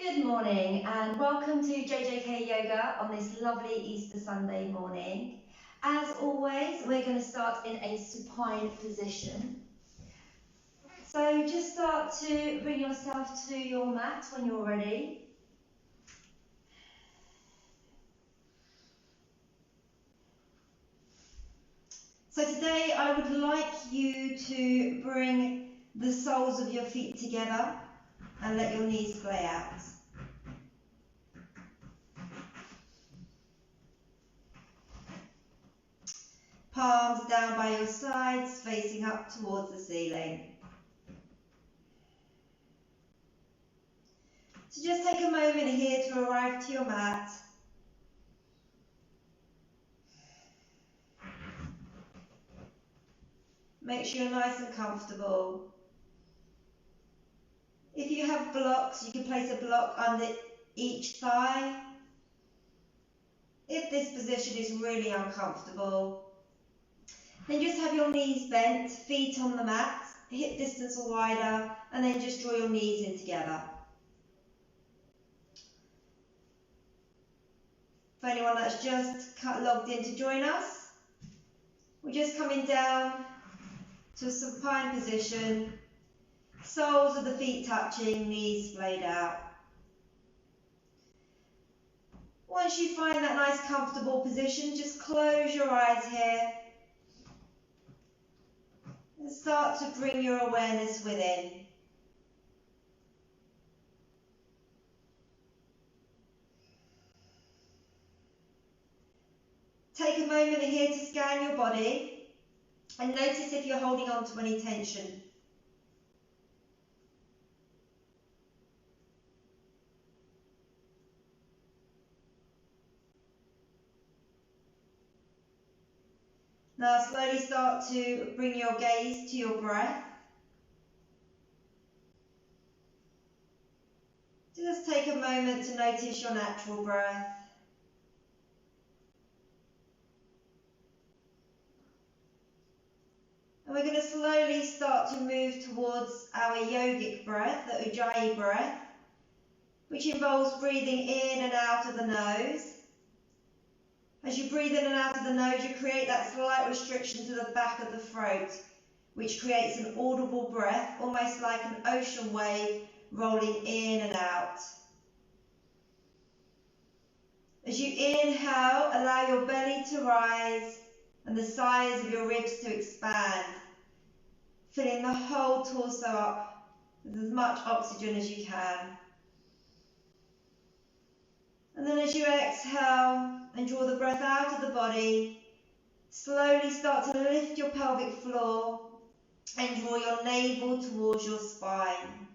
Good morning and welcome to JJK Yoga on this lovely Easter Sunday morning. As always, we're going to start in a supine position. So just start to bring yourself to your mat when you're ready. So today I would like you to bring the soles of your feet together and let your knees splay out. Palms down by your sides, facing up towards the ceiling. So just take a moment here to arrive to your mat. Make sure you're nice and comfortable. If you have blocks, you can place a block under each thigh. If this position is really uncomfortable, then just have your knees bent, feet on the mat, hip distance or wider, and then just draw your knees in together. For anyone that's just logged in to join us, we're just coming down to a supine position, soles of the feet touching, knees splayed out. Once you find that nice comfortable position, just close your eyes here and start to bring your awareness within. Take a moment here to scan your body and notice if you're holding on to any tension. Now slowly start to bring your gaze to your breath. Just take a moment to notice your natural breath. And we're going to slowly start to move towards our yogic breath, the Ujjayi breath, which involves breathing in and out of the nose. As you breathe in and out of the nose, you create that slight restriction to the back of the throat, which creates an audible breath, almost like an ocean wave rolling in and out. As you inhale, allow your belly to rise and the sides of your ribs to expand, filling the whole torso up with as much oxygen as you can. And then as you exhale and draw the breath out of the body, slowly start to lift your pelvic floor and draw your navel towards your spine.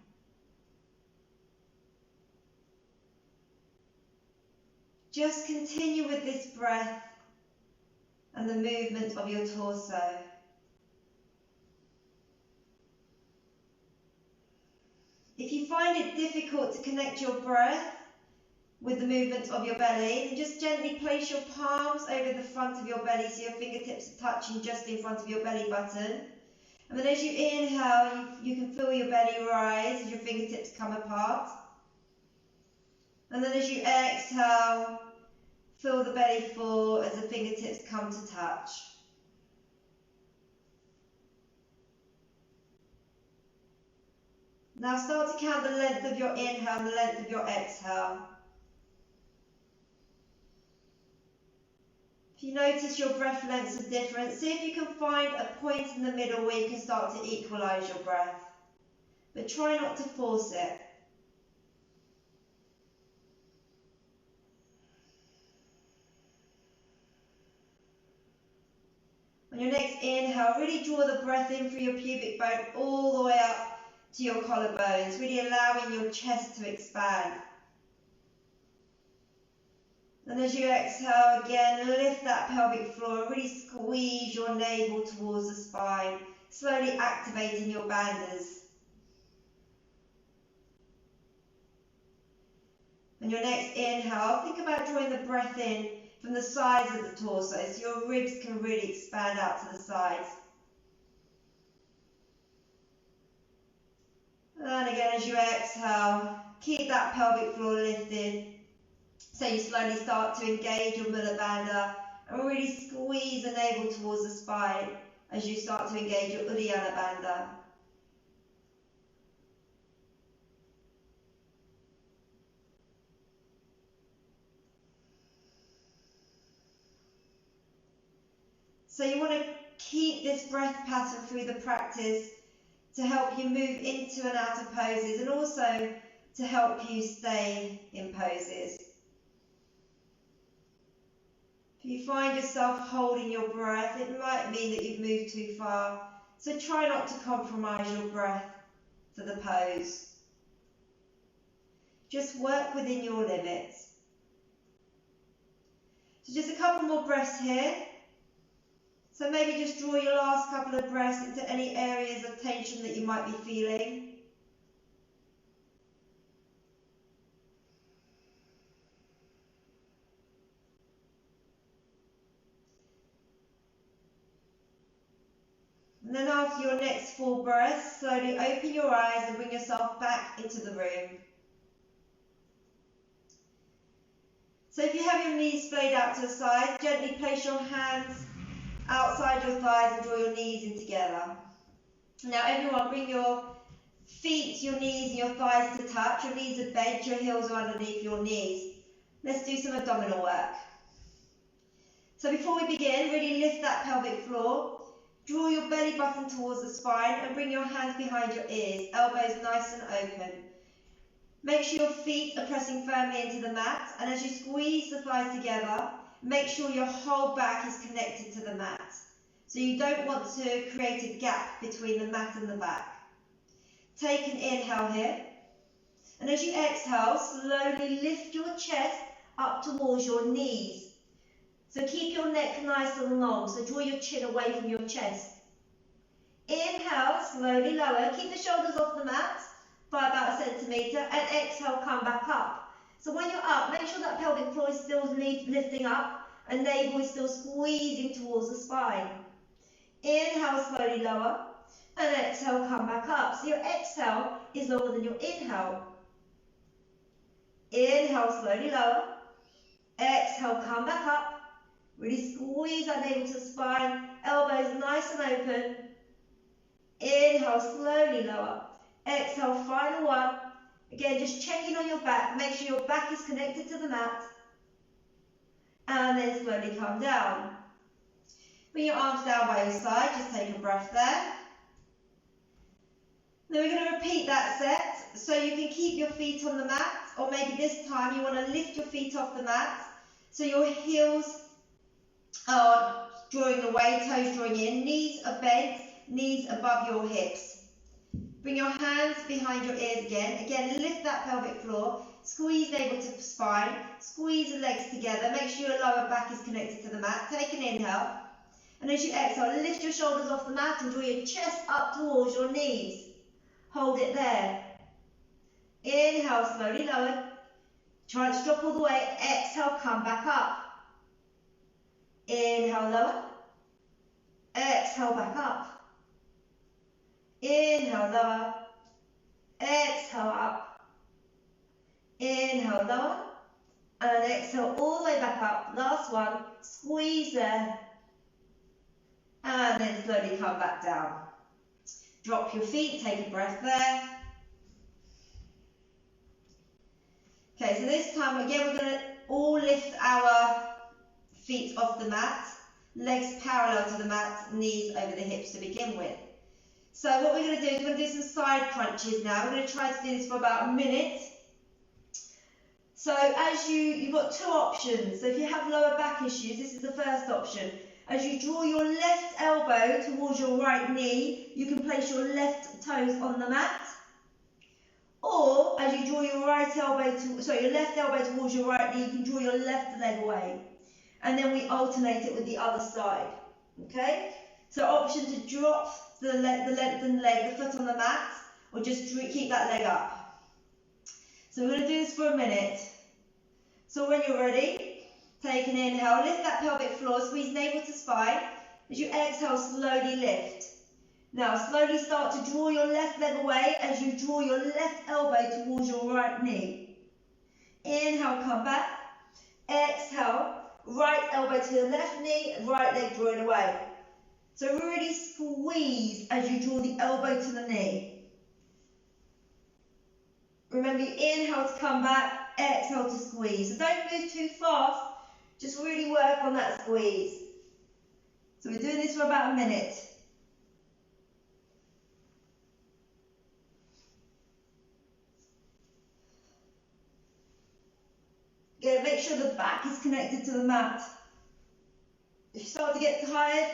Just continue with this breath and the movement of your torso. If you find it difficult to connect your breath with the movement of your belly, then just gently place your palms over the front of your belly so your fingertips are touching just in front of your belly button. And then as you inhale, you can feel your belly rise as your fingertips come apart. And then as you exhale, feel the belly fall as the fingertips come to touch. Now start to count the length of your inhale and the length of your exhale. If you notice your breath lengths are different, see if you can find a point in the middle where you can start to equalise your breath. But try not to force it. On your next inhale, really draw the breath in through your pubic bone all the way up to your collarbones, really allowing your chest to expand. And as you exhale again, lift that pelvic floor and really squeeze your navel towards the spine, slowly activating your bandhas. On your next inhale, think about drawing the breath in from the sides of the torso so your ribs can really expand out to the sides. And again, as you exhale, keep that pelvic floor lifted. So you slowly start to engage your Mula Bandha and really squeeze the navel towards the spine as you start to engage your Uddiyana Bandha. So you want to keep this breath pattern through the practice to help you move into and out of poses, and also to help you stay in poses. If you find yourself holding your breath, it might mean that you've moved too far, so try not to compromise your breath for the pose. Just work within your limits. So just a couple more breaths here. So maybe just draw your last couple of breaths into any areas of tension that you might be feeling. And then after your next full breath, slowly open your eyes and bring yourself back into the room. So if you have your knees splayed out to the side, gently place your hands outside your thighs and draw your knees in together. Now everyone, bring your feet, your knees and your thighs to touch. Your knees are bent, your heels are underneath your knees. Let's do some abdominal work. So before we begin, really lift that pelvic floor. Draw your belly button towards the spine and bring your hands behind your ears, elbows nice and open. Make sure your feet are pressing firmly into the mat, and as you squeeze the thighs together, make sure your whole back is connected to the mat. So you don't want to create a gap between the mat and the back. Take an inhale here, and as you exhale, slowly lift your chest up towards your knees. So keep your neck nice and long, so draw your chin away from your chest. Inhale, slowly lower, keep the shoulders off the mat by about 1 centimetre, and exhale, come back up. So when you're up, make sure that pelvic floor is still lifting up and navel is still squeezing towards the spine. Inhale, slowly lower, and exhale, come back up. So your exhale is longer than your inhale. Inhale, slowly lower, exhale, come back up. Really squeeze that navel to the spine, elbows nice and open. Inhale, slowly lower. Exhale, final one. Again, just checking on your back. Make sure your back is connected to the mat. And then slowly come down. Bring your arms down by your side. Just take a breath there. Then we're going to repeat that set. So you can keep your feet on the mat, or maybe this time you want to lift your feet off the mat. So your heels are drawing away, toes drawing in, knees are bent, knees above your hips. Bring your hands behind your ears again. Again, lift that pelvic floor, squeeze navel to spine, squeeze the legs together, make sure your lower back is connected to the mat. Take an inhale, and as you exhale, lift your shoulders off the mat and draw your chest up towards your knees. Hold it there. Inhale, slowly lower. Try not to drop all the way. Exhale, come back up. Inhale, lower. Exhale, back up. Inhale, lower. Exhale, up. Inhale, lower. And exhale all the way back up. Last one. Squeeze there. And then slowly come back down. Drop your feet. Take a breath there. Okay, so this time again we're going to all lift our feet off the mat, legs parallel to the mat, knees over the hips to begin with. So what we're going to do is we're going to do some side crunches now. We're going to try to do this for about a minute. So as you've got two options. So if you have lower back issues, this is the first option. As you draw your left elbow towards your right knee, you can place your left toes on the mat. Or as you draw your left elbow towards your right knee, you can draw your left leg away. And then we alternate it with the other side. Okay? So option to drop the lengthened leg, the foot on the mat, or just keep that leg up. So we're going to do this for a minute. So when you're ready, take an inhale, lift that pelvic floor, squeeze navel to spine. As you exhale, slowly lift. Now slowly start to draw your left leg away as you draw your left elbow towards your right knee. Inhale, come back. Exhale, right elbow to the left knee, right leg drawing away. So really squeeze as you draw the elbow to the knee. Remember, you inhale to come back, exhale to squeeze. So don't move too fast, just really work on that squeeze. So we're doing this for about a minute. Again, make sure the back is connected to the mat. If you start to get tired,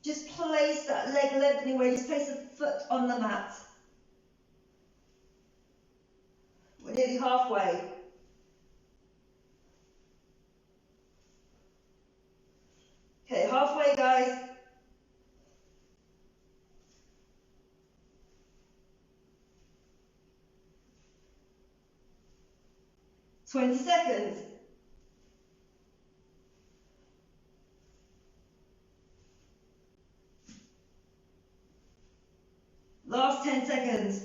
just place that leg lengthening where you just place the foot on the mat. We're nearly halfway. Okay, halfway, guys. "20 seconds. Last 10 seconds.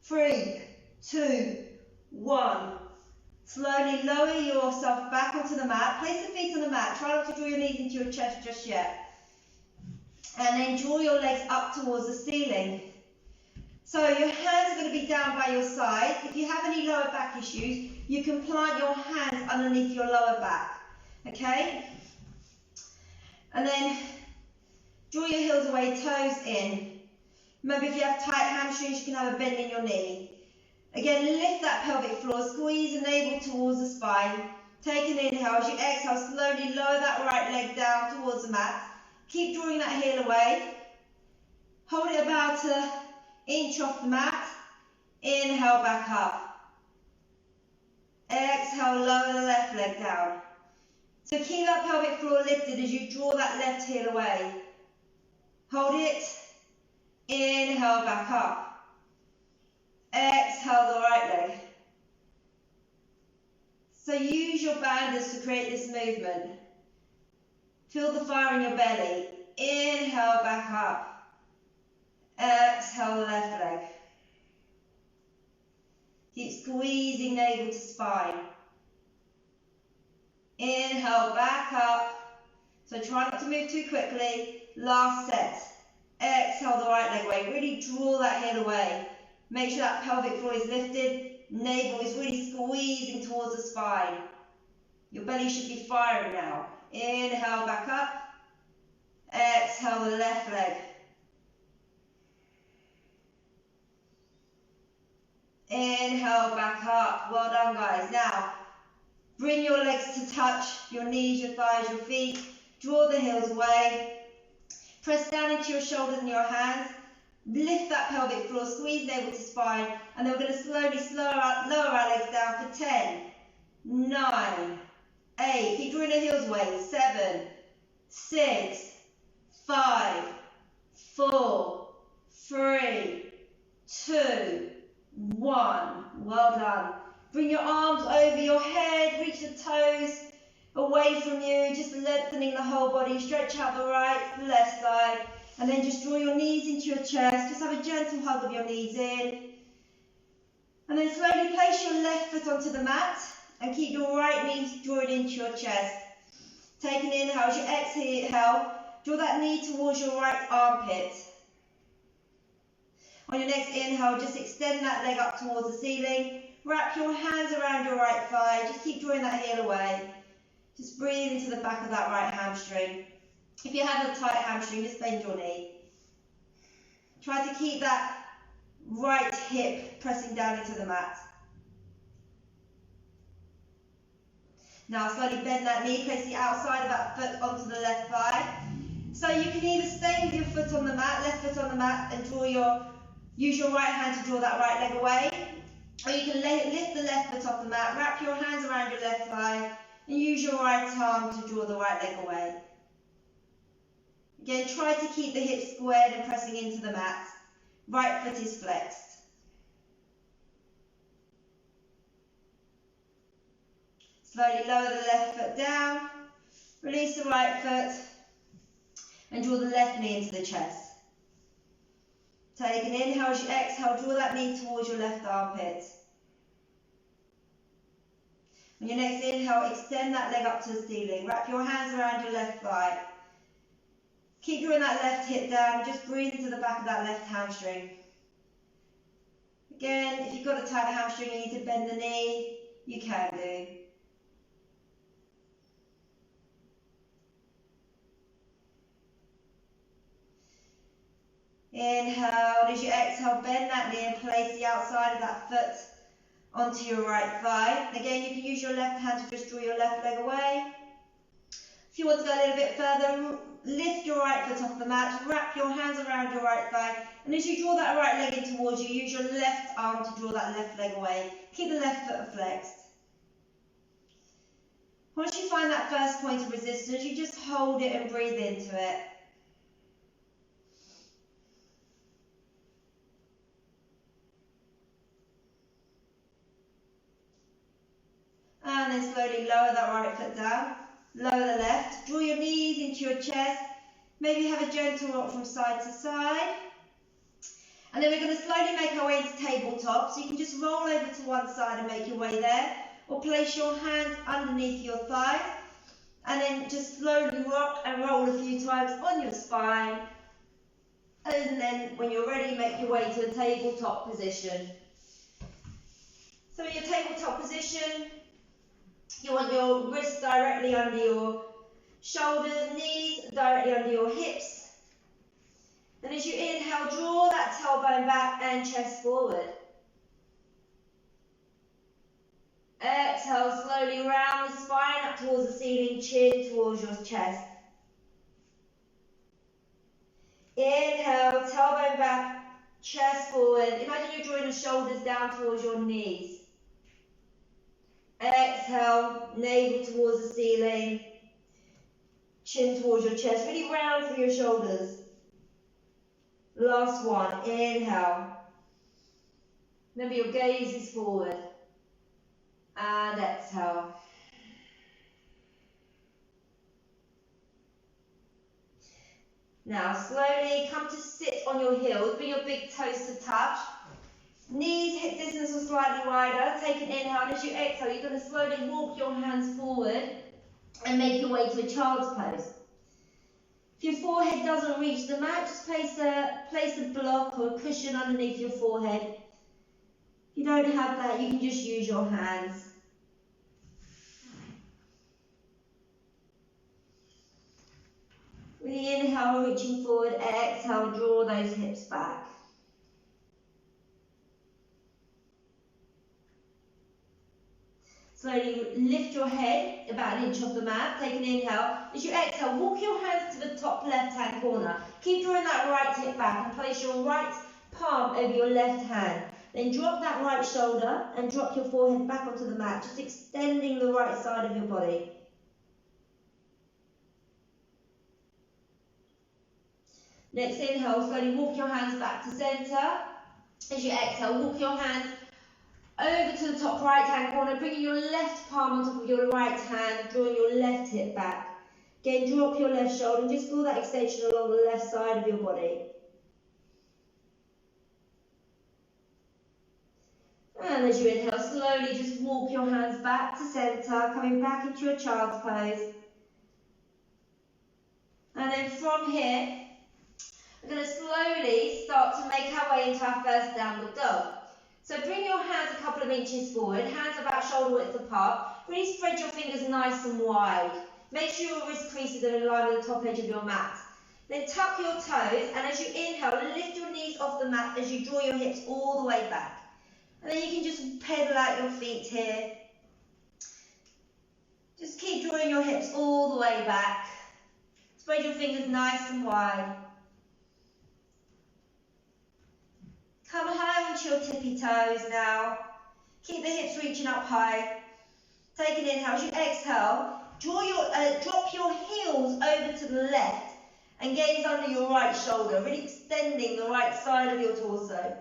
3, 2, 1. Slowly lower yourself back onto the mat. Place the feet on the mat. Try not to draw your knees into your chest just yet. And then draw your legs up towards the ceiling. So your hands are going to be down by your side. If you have any lower back issues, you can plant your hands underneath your lower back. Okay? And then draw your heels away, toes in. Remember, if you have tight hamstrings, you can have a bend in your knee. Again, lift that pelvic floor, squeeze the navel towards the spine. Take an inhale. As you exhale, slowly lower that right leg down towards the mat. Keep drawing that heel away. Hold it about an inch off the mat. Inhale, back up. Exhale, lower the left leg down. So keep that pelvic floor lifted as you draw that left heel away. Hold it. Inhale, back up. Exhale the right leg. So use your banders to create this movement. Feel the fire in your belly. Inhale, back up. Exhale the left leg. Keep squeezing navel to spine. Inhale, back up. So try not to move too quickly. Last set. Exhale the right leg away. Really draw that heel away. Make sure that pelvic floor is lifted. Navel is really squeezing towards the spine. Your belly should be firing now. Inhale, back up. Exhale the left leg. Inhale, back up. Well done, guys. Now, bring your legs to touch your knees, your thighs, your feet. Draw the heels away. Press down into your shoulders and your hands. Lift that pelvic floor, squeeze navel to spine, and then we're going to slowly lower our legs down for 10, 9, 8. Keep drawing the heels away. 7, 6, 5, 4, 3, 2, 1. Well done. Bring your arms over your head, reach the toes away from you, just lengthening the whole body. Stretch out the right, the left side, and then just draw your knees into your chest. Just have a gentle hug of your knees in. And then slowly place your left foot onto the mat and keep your right knee drawn into your chest. Take an inhale. As you exhale, draw that knee towards your right armpit. On your next inhale, just extend that leg up towards the ceiling. Wrap your hands around your right thigh. Just keep drawing that heel away. Just breathe into the back of that right hamstring. If you have a tight hamstring, just bend your knee. Try to keep that right hip pressing down into the mat. Now slowly bend that knee, place the outside of that foot onto the left thigh. So you can either stay with your foot on the mat, left foot on the mat, and use your right hand to draw that right leg away. Or you can lift the left foot off the mat, wrap your hands around your left thigh, and use your right arm to draw the right leg away. Again, try to keep the hips squared and pressing into the mat. Right foot is flexed. Slowly lower the left foot down, release the right foot, and draw the left knee into the chest. Take an inhale as you exhale, draw that knee towards your left armpit. On your next inhale, extend that leg up to the ceiling. Wrap your hands around your left thigh. Keep drawing that left hip down, just breathe into the back of that left hamstring. Again, if you've got a tight hamstring and you need to bend the knee, you can do. Inhale, as you exhale, bend that knee and place the outside of that foot onto your right thigh. Again, you can use your left hand to just draw your left leg away. If you want to go a little bit further, lift your right foot off the mat, wrap your hands around your right thigh, and as you draw that right leg in towards you, use your left arm to draw that left leg away. Keep the left foot flexed. Once you find that first point of resistance, you just hold it and breathe into it. And then slowly lower that right foot down, lower the left, draw your knees into your chest, maybe have a gentle rock from side to side. And then we're going to slowly make our way into tabletop, so you can just roll over to one side and make your way there, or place your hands underneath your thighs, and then just slowly rock and roll a few times on your spine. And then when you're ready, make your way to a tabletop position. So in your tabletop position, you want your wrists directly under your shoulders, knees directly under your hips. And as you inhale, draw that tailbone back and chest forward. Exhale, slowly round the spine up towards the ceiling, chin towards your chest. Inhale, tailbone back, chest forward. Imagine you're drawing the shoulders down towards your knees. Exhale, navel towards the ceiling, chin towards your chest. Really round through your shoulders. Last one, inhale. Remember your gaze is forward. And exhale. Now slowly come to sit on your heels. Bring your big toes to touch. Knees hip distance or slightly wider. Take an inhale, and as you exhale, you're going to slowly walk your hands forward and make your way to a child's pose. If your forehead doesn't reach the mat, just place a block or a cushion underneath your forehead. If you don't have that, you can just use your hands. With the inhale, reaching forward, exhale, draw those hips back. Slowly lift your head about an inch off the mat. Take an inhale. As you exhale, walk your hands to the top left-hand corner. Keep drawing that right hip back and place your right palm over your left hand. Then drop that right shoulder and drop your forehead back onto the mat, just extending the right side of your body. Next inhale, slowly walk your hands back to center. As you exhale, walk your hands over to the top right hand corner, bringing your left palm on top of your right hand, drawing your left hip back. Again, drop your left shoulder and just feel that extension along the left side of your body. And as you inhale, slowly just walk your hands back to center, coming back into your child's pose. And then from here, we're going to slowly start to make our way into our first downward dog. So bring your hands a couple of inches forward, hands about shoulder width apart. Really spread your fingers nice and wide. Make sure your wrist creases are in line with the top edge of your mat. Then tuck your toes, and as you inhale, lift your knees off the mat as you draw your hips all the way back. And then you can just pedal out your feet here. Just keep drawing your hips all the way back. Spread your fingers nice and wide. Come high onto your tippy toes now. Keep the hips reaching up high. Take an inhale. As you exhale, drop your heels over to the left and gaze under your right shoulder, really extending the right side of your torso.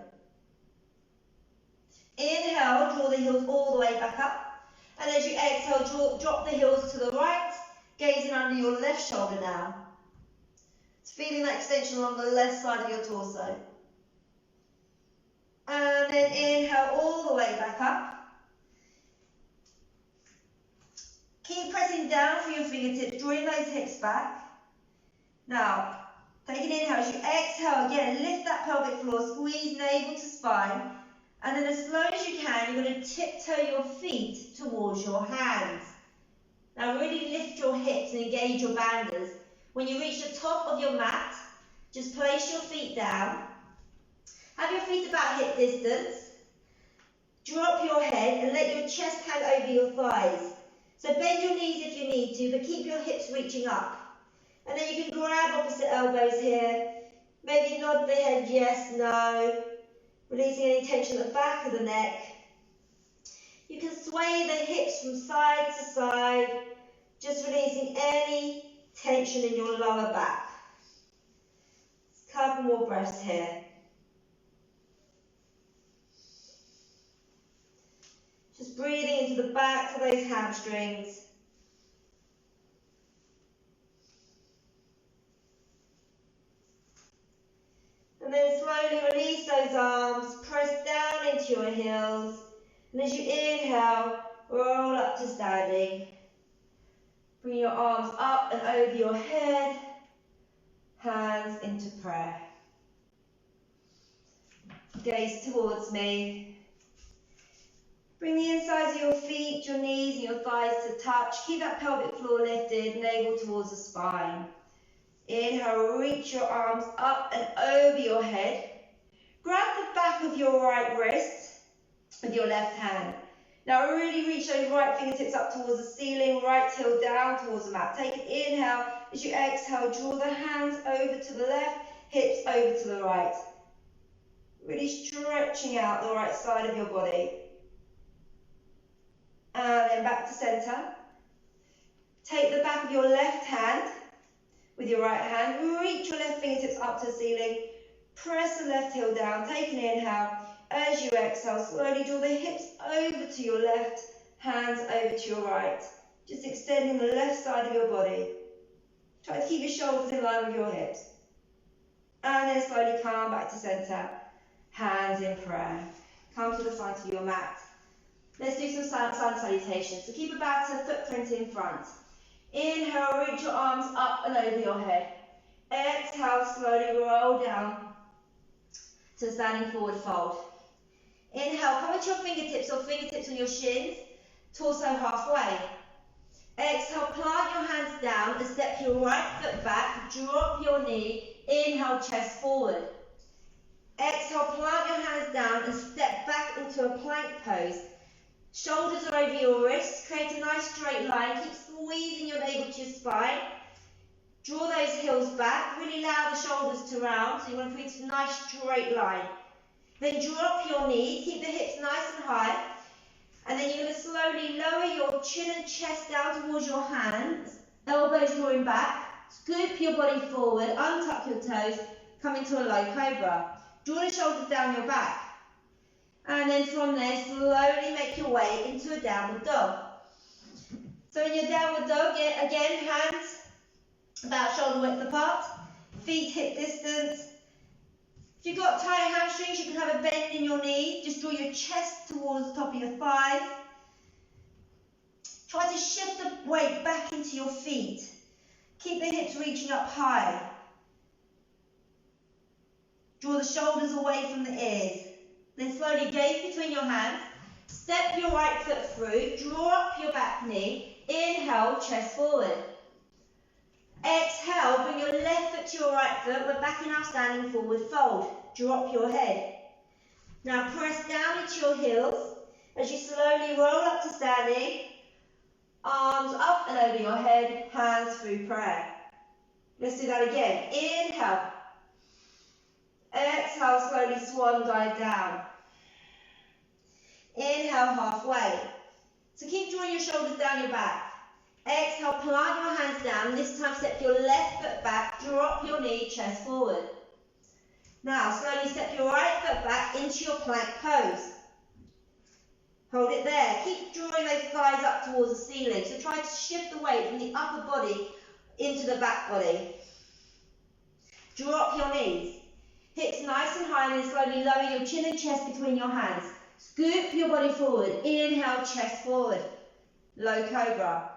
Inhale, draw the heels all the way back up. And as you exhale, drop the heels to the right, gazing under your left shoulder now. It's feeling that extension along the left side of your torso. And then inhale all the way back up. Keep pressing down through your fingertips, drawing those hips back. Now, take an inhale. As you exhale again, lift that pelvic floor, squeeze navel to spine. And then as slow as you can, you're going to tiptoe your feet towards your hands. Now really lift your hips and engage your bandhas. When you reach the top of your mat, just place your feet down. Have your feet about hip distance. Drop your head and let your chest hang over your thighs. So bend your knees if you need to, but keep your hips reaching up. And then you can grab opposite elbows here. Maybe nod the head yes, no. Releasing any tension at the back of the neck. You can sway the hips from side to side, just releasing any tension in your lower back. Just a couple more breaths here. Just breathing into the backs of those hamstrings. And then slowly release those arms, press down into your heels. And as you inhale, roll up to standing. Bring your arms up and over your head, hands into prayer. Gaze towards me. Bring the insides of your feet, your knees and your thighs to touch. Keep that pelvic floor lifted, navel towards the spine. Inhale, reach your arms up and over your head. Grab the back of your right wrist with your left hand. Now really reach those right fingertips up towards the ceiling, right heel down towards the mat. Take an inhale. As you exhale, draw the hands over to the left, hips over to the right. Really stretching out the right side of your body. And then back to center. Take the back of your left hand with your right hand. Reach your left fingertips up to the ceiling. Press the left heel down. Take an inhale. As you exhale, slowly draw the hips over to your left, hands over to your right. Just extending the left side of your body. Try to keep your shoulders in line with your hips. And then slowly come back to center. Hands in prayer. Come to the front of your mat. Let's do some sun salutations. So keep about a footprint in front. Inhale, reach your arms up and over your head. Exhale, slowly roll down to standing forward fold. Inhale, come into your fingertips or fingertips on your shins, torso halfway. Exhale, plant your hands down and step your right foot back, drop your knee, inhale, chest forward. Exhale, plant your hands down and step back into a plank pose. Shoulders are over your wrists, create a nice straight line, keep squeezing your navel to your spine. Draw those heels back, really allow the shoulders to round, so you want to create a nice straight line. Then drop your knees, keep the hips nice and high, and then you're going to slowly lower your chin and chest down towards your hands, elbows drawing back, scoop your body forward, untuck your toes, come into a low cobra. Draw the shoulders down your back. And then from there, slowly make your way into a downward dog. So in your downward dog, again, hands about shoulder width apart, feet hip distance. If you've got tight hamstrings, you can have a bend in your knee. Just draw your chest towards the top of your thighs. Try to shift the weight back into your feet. Keep the hips reaching up high. Draw the shoulders away from the ears. Then slowly gaze between your hands. Step your right foot through. Draw up your back knee. Inhale, chest forward. Exhale, bring your left foot to your right foot. We're back in our standing forward fold. Drop your head. Now press down into your heels as you slowly roll up to standing. Arms up and over your head, hands through prayer. Let's do that again. Inhale. Exhale, slowly swan dive down. Inhale, halfway. So keep drawing your shoulders down your back. Exhale, plant your hands down. This time step your left foot back, drop your knee, chest forward. Now slowly step your right foot back into your plank pose. Hold it there. Keep drawing those thighs up up towards the ceiling. So try to shift the weight from the upper body into the back body. Drop your knees. Hips nice and high, and then slowly lower your chin and chest between your hands. Scoop your body forward. Inhale, chest forward. Low cobra.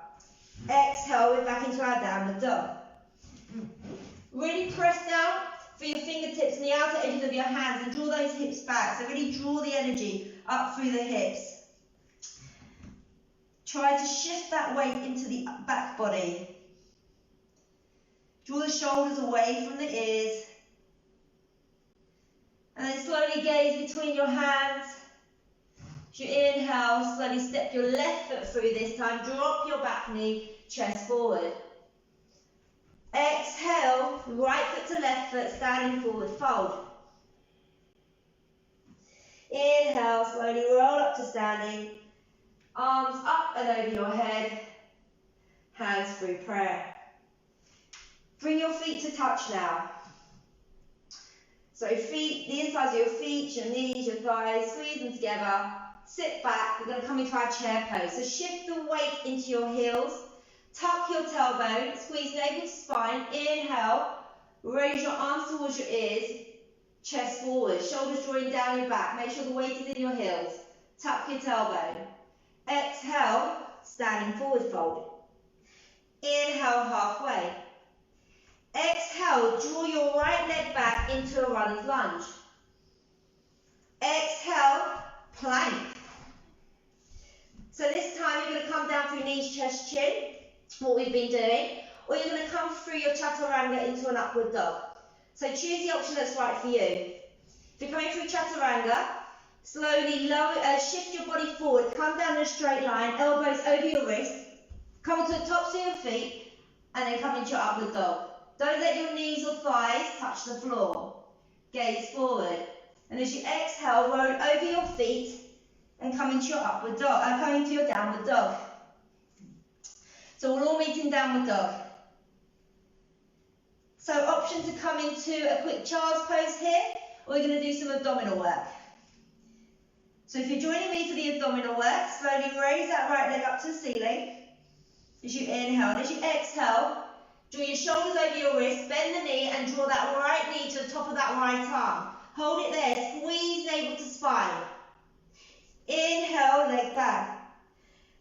Exhale, we're back into our downward dog. Really press down for your fingertips and the outer edges of your hands and draw those hips back. So really draw the energy up through the hips. Try to shift that weight into the back body. Draw the shoulders away from the ears. And then slowly gaze between your hands. As you inhale, slowly step your left foot through this time. Drop your back knee, chest forward. Exhale, right foot to left foot, standing forward, fold. Inhale, slowly roll up to standing. Arms up and over your head. Hands through prayer. Bring your feet to touch now. So feet, the insides of your feet, your knees, your thighs, squeeze them together. Sit back, we're going to come into our chair pose. So shift the weight into your heels. Tuck your tailbone, squeeze navel to spine. Inhale, raise your arms towards your ears. Chest forward, shoulders drawing down your back. Make sure the weight is in your heels. Tuck your tailbone. Exhale, standing forward fold. Inhale, halfway. Exhale, draw your right leg back into a runner's lunge. Exhale, plank. So this time you're going to come down through knees, chest, chin, what we've been doing, or you're going to come through your chaturanga into an upward dog. So choose the option that's right for you. If you're coming through chaturanga, slowly shift your body forward, come down in a straight line, elbows over your wrists, come to the tops of your feet, and then come into your upward dog. Don't let your knees or thighs touch the floor. Gaze forward. And as you exhale, roll over your feet and come into your upward dog, come into your downward dog. So we'll all meet in downward dog. So option to come into a quick child's pose here, or we're going to do some abdominal work. So if you're joining me for the abdominal work, slowly raise that right leg up to the ceiling as you inhale. And as you exhale, draw your shoulders over your wrists, bend the knee and draw that right knee to the top of that right arm. Hold it there, squeeze navel to spine. Inhale, leg back.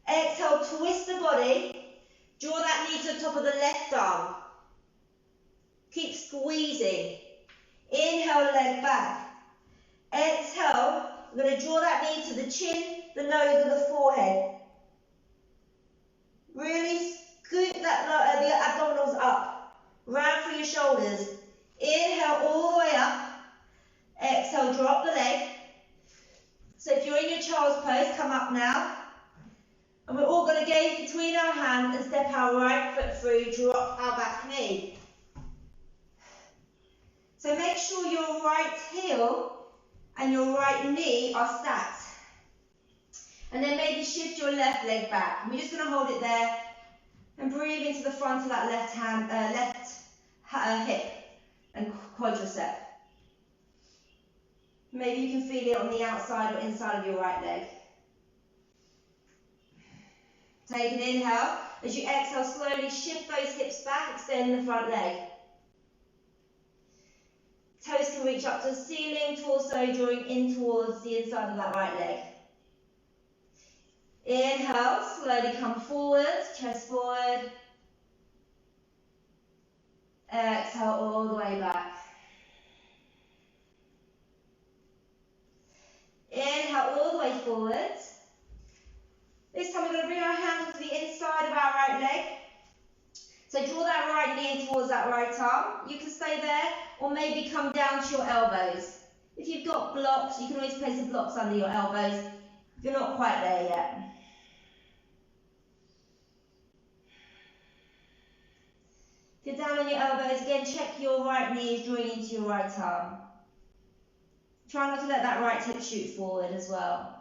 Exhale, twist the body. Draw that knee to the top of the left arm. Keep squeezing. Inhale, leg back. Exhale, we're going to draw that knee to the chin, the nose and the forehead. Really scoop that, the abdominals up. Round through your shoulders. Inhale all the way up. Exhale, drop the leg. So if you're in your child's pose, come up now. And we're all going to gaze between our hands and step our right foot through, drop our back knee. So make sure your right heel and your right knee are stacked. And then maybe shift your left leg back. And we're just going to hold it there and breathe into the front of that left hip and quadricep. Maybe you can feel it on the outside or inside of your right leg. Take an inhale. As you exhale, slowly shift those hips back, extend the front leg. Toes can reach up to the ceiling, torso drawing in towards the inside of that right leg. Inhale, slowly come forward, chest forward. Exhale all the way back. Inhale all the way forwards. This time we're going to bring our hands to the inside of our right leg. So draw that right knee in towards that right arm. You can stay there or maybe come down to your elbows. If you've got blocks, you can always place the blocks under your elbows if you're not quite there yet. If you're down on your elbows, again check your right knee is drawing into your right arm. Try not to let that right hip shoot forward as well.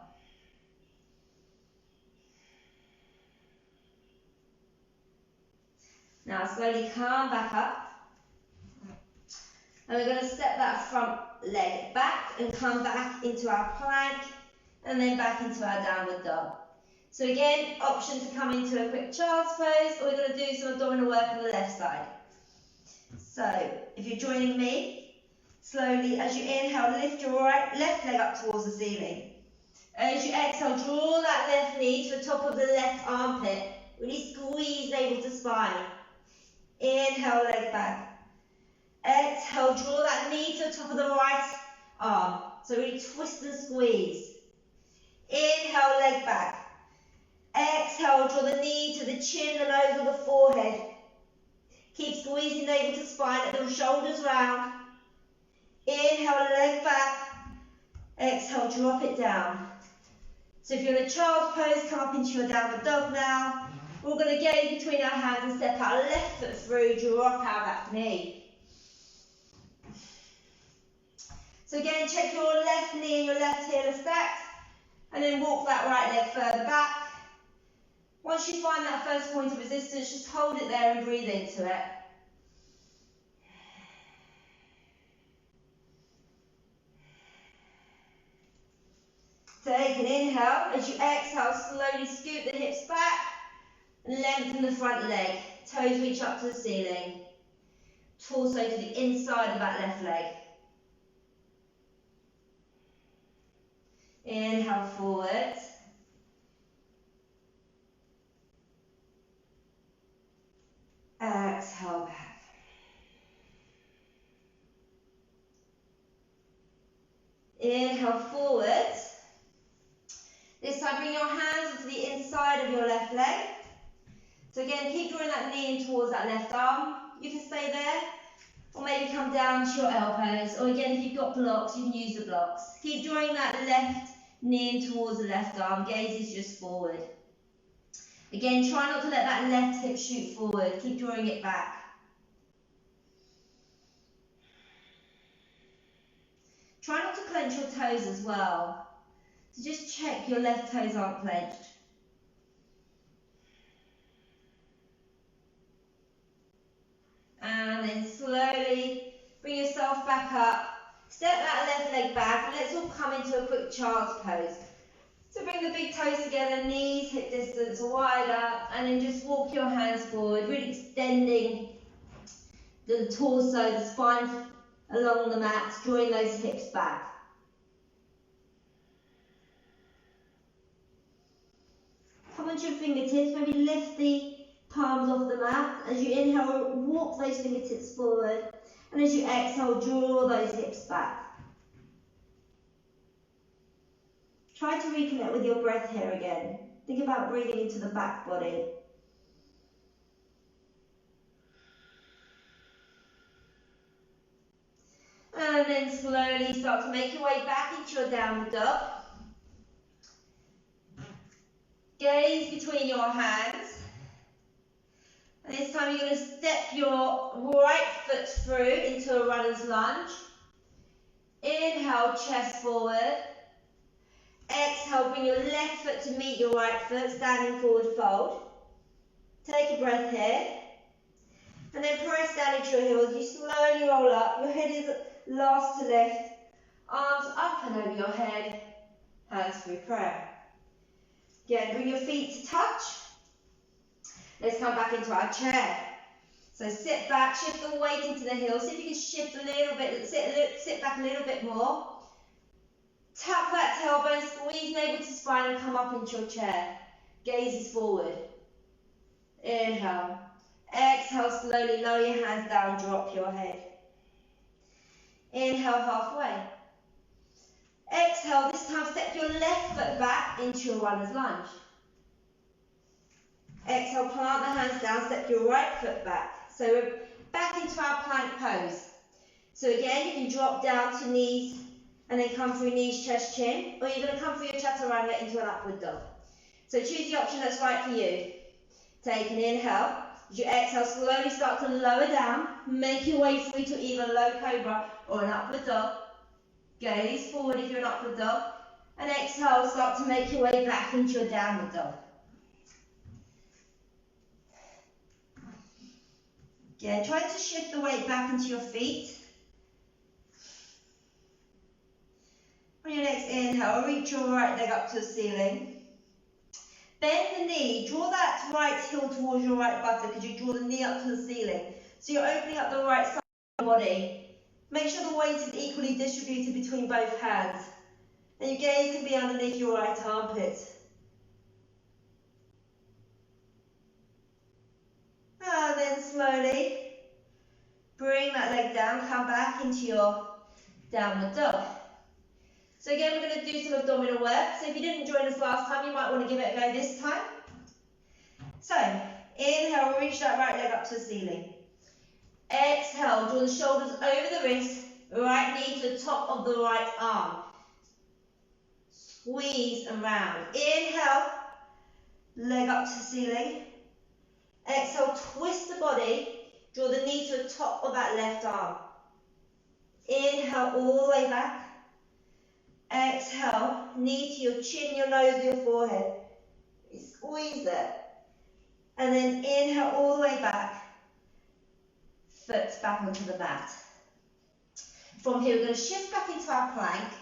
Now slowly come back up. And we're going to step that front leg back and come back into our plank and then back into our downward dog. So again, option to come into a quick child's pose, or we're going to do some abdominal work on the left side. So if you're joining me, slowly as you inhale, lift your left leg up towards the ceiling. As you exhale, draw that left knee to the top of the left armpit. Really squeeze navel to spine. Inhale, leg back. Exhale, draw that knee to the top of the right arm. So really twist and squeeze. Inhale, leg back. Exhale, draw the knee to the chin, the nose, or the forehead. Keep squeezing navel to spine, let the shoulders round. Inhale, leg back. Exhale, drop it down. So if you're in a child's pose, come up into your downward dog now. We're going to gaze between our hands and step our left foot through, drop our back knee. So again, check your left knee and your left heel are stacked, and then walk that right leg further back. Once you find that first point of resistance, just hold it there and breathe into it. Take an inhale. As you exhale, slowly scoot the hips back and lengthen the front leg. Toes reach up to the ceiling. Torso to the inside of that left leg. Inhale forward. Exhale back. Inhale forward. This time bring your hands to the inside of your left leg. So again, keep drawing that knee in towards that left arm. You can stay there, or maybe come down to your elbows. Or again, if you've got blocks, you can use the blocks. Keep drawing that left knee in towards the left arm. Gaze is just forward. Again, try not to let that left hip shoot forward. Keep drawing it back. Try not to clench your toes as well. So just check your left toes aren't clenched. And then slowly bring yourself back up. Step that left leg back, and let's all come into a quick child's pose. So bring the big toes together, knees hip distance wider, and then just walk your hands forward, really extending the torso, the spine along the mat, drawing those hips back. Come onto your fingertips, maybe lift the palms off the mat. As you inhale, walk those fingertips forward, and as you exhale, draw those hips back. Try to reconnect with your breath here again. Think about breathing into the back body. And then slowly start to make your way back into your downward dog. Gaze between your hands. And this time you're going to step your right foot through into a runner's lunge. Inhale, chest forward. Exhale, bring your left foot to meet your right foot, standing forward fold. Take a breath here. And then press down into your heels. You slowly roll up. Your head is last to lift. Arms up and over your head. Hands through prayer. Again, bring your feet to touch. Let's come back into our chair. So sit back, shift the weight into the heels. See if you can shift a little bit, sit back a little bit more. Tap that tailbone, squeeze navel to spine and come up into your chair. Gaze is forward. Inhale. Exhale, slowly lower your hands down, drop your head. Inhale, halfway. Exhale, this time step your left foot back into your runner's lunge. Exhale, plant the hands down, step your right foot back. So we're back into our plank pose. So again, you can drop down to knees and then come through knees, chest, chin, or you're going to come through your chaturanga into an upward dog. So choose the option that's right for you. Take an inhale. As you exhale, slowly start to lower down. Make your way through to either low cobra or an upward dog. Gaze forward if you're an upward dog. And exhale, start to make your way back into your downward dog. Again, try to shift the weight back into your feet. On your next inhale, reach your right leg up to the ceiling. Bend the knee, draw that right heel towards your right buttock as you draw the knee up to the ceiling. So you're opening up the right side of your body. Make sure the weight is equally distributed between both hands. And your gaze can be underneath your right armpit. And then slowly bring that leg down, come back into your downward dog. So again, we're going to do some abdominal work. So if you didn't join us last time, you might want to give it a go this time. So, inhale, reach that right leg up to the ceiling. Exhale, draw the shoulders over the wrist, right knee to the top of the right arm. Squeeze and round. Inhale, leg up to the ceiling. Exhale, twist the body, draw the knee to the top of that left arm. Inhale, all the way back. Exhale, knee to your chin, your nose, your forehead. Squeeze it. And then inhale all the way back. Foot back onto the mat. From here, we're going to shift back into our plank.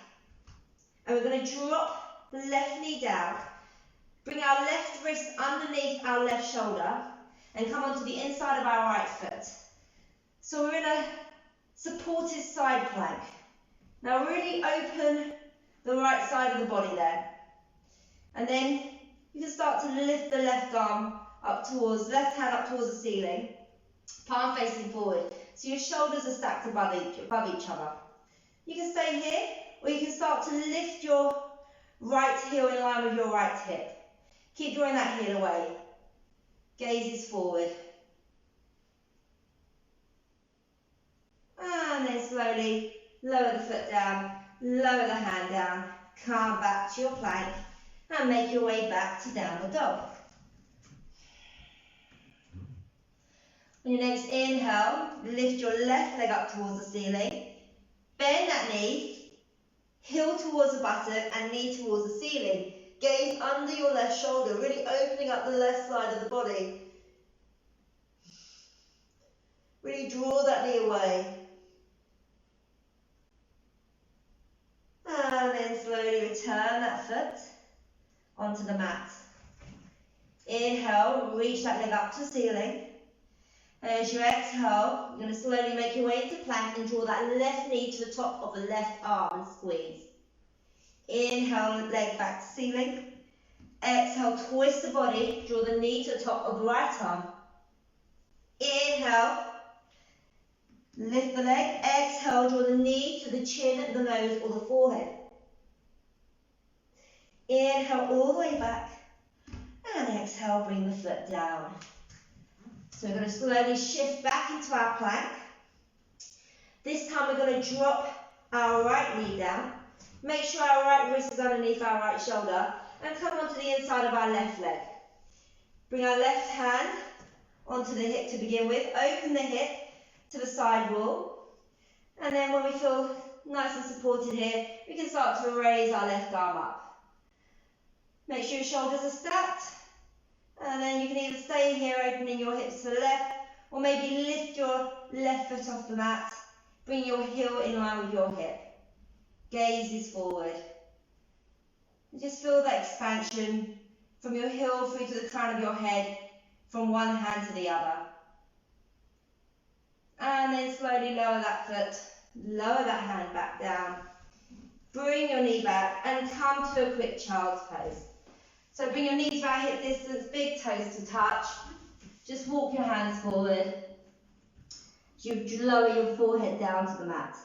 And we're going to drop the left knee down. Bring our left wrist underneath our left shoulder. And come onto the inside of our right foot. So we're in a supported side plank. Now really open the right side of the body there. And then you can start to lift the left arm up towards, left hand up towards the ceiling, palm facing forward. So your shoulders are stacked above each other. You can stay here, or you can start to lift your right heel in line with your right hip. Keep drawing that heel away. Gaze is forward. And then slowly lower the foot down, lower the hand down, come back to your plank, and make your way back to downward dog. On your next inhale, lift your left leg up towards the ceiling. Bend that knee, heel towards the buttock and knee towards the ceiling. Gaze under your left shoulder, really opening up the left side of the body. Really draw that knee away. And then slowly return that foot onto the mat. Inhale, reach that leg up to the ceiling. And as you exhale, you're going to slowly make your way into plank and draw that left knee to the top of the left arm and squeeze. Inhale, leg back to ceiling. Exhale, twist the body, draw the knee to the top of the right arm. Inhale, lift the leg. Exhale, draw the knee to the chin, the nose or the forehead. Inhale all the way back. And exhale, bring the foot down. So we're going to slowly shift back into our plank. This time we're going to drop our right knee down. Make sure our right wrist is underneath our right shoulder. And come onto the inside of our left leg. Bring our left hand onto the hip to begin with. Open the hip to the side wall. And then when we feel nice and supported here, we can start to raise our left arm up. Make sure your shoulders are stacked. And then you can either stay here opening your hips to the left, or maybe lift your left foot off the mat. Bring your heel in line with your hip. Gaze is forward. And just feel that expansion from your heel through to the crown of your head, from one hand to the other. And then slowly lower that foot, lower that hand back down. Bring your knee back and come to a quick child's pose. So bring your knees about hip distance, big toes to touch. Just walk your hands forward. You lower your forehead down to the mat.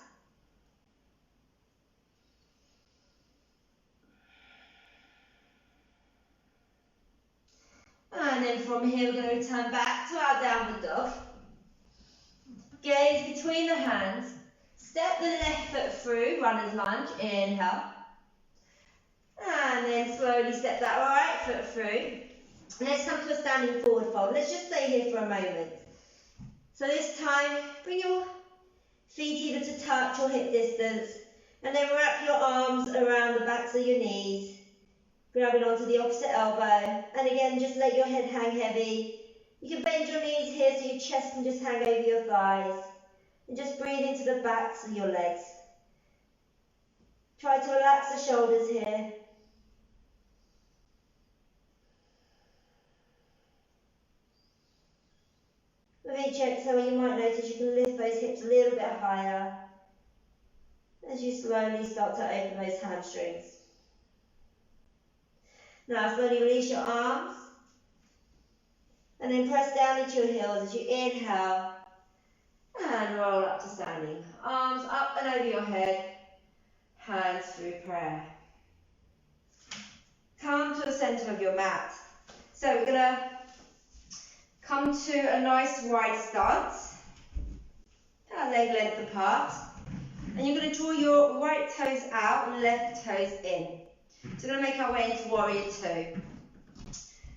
And then from here we're going to return back to our downward dog. Gaze between the hands. Step the left foot through, runner's lunge, inhale. And then slowly step that right foot through. Let's come to a standing forward fold. Let's just stay here for a moment. So this time, bring your feet either to touch or hip distance. And then wrap your arms around the backs of your knees. Grabbing onto the opposite elbow. And again, just let your head hang heavy. You can bend your knees here so your chest can just hang over your thighs. And just breathe into the backs of your legs. Try to relax the shoulders here. With each exhale, you might notice you can lift those hips a little bit higher as you slowly start to open those hamstrings. Now slowly release your arms and then press down into your heels as you inhale and roll up to standing. Arms up and over your head, hands through prayer. Come to the centre of your mat. So we're going to come to a nice wide stance, leg length apart, and you're going to draw your right toes out and left toes in. So we're going to make our way into Warrior Two.